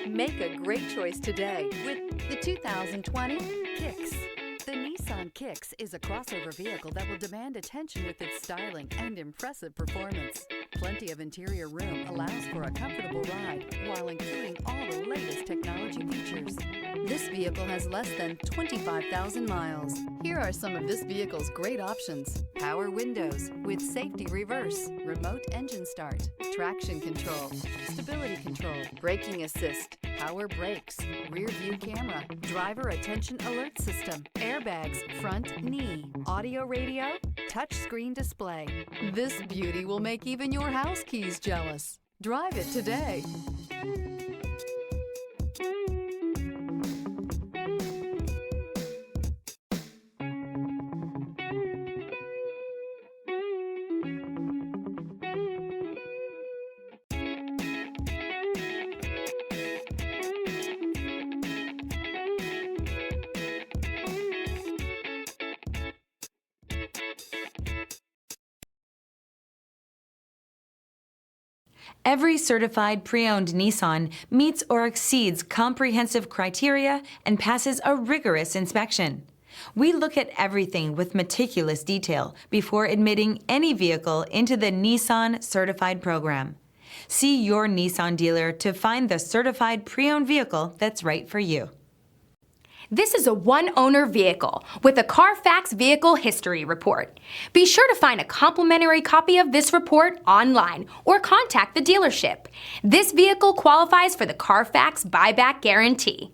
Make a great choice today with the 2020 Kicks. The Nissan Kicks is a crossover vehicle that will demand attention with its styling and impressive performance. Plenty of interior room allows for a comfortable ride while including all the latest technology features. This vehicle has less than 25,000 miles. Here are some of this vehicle's great options: power windows with safety reverse, remote engine start, traction control, stability control, braking assist, power brakes, rear view camera, driver attention alert system, airbags, front knee, audio radio, touchscreen display. This beauty will make even your house keys jealous. Drive it today. Every certified pre-owned Nissan meets or exceeds comprehensive criteria and passes a rigorous inspection. We look at everything with meticulous detail before admitting any vehicle into the Nissan Certified Program. See your Nissan dealer to find the certified pre-owned vehicle that's right for you. This is a one-owner vehicle with a Carfax Vehicle History Report. Be sure to find a complimentary copy of this report online or contact the dealership. This vehicle qualifies for the Carfax Buyback Guarantee.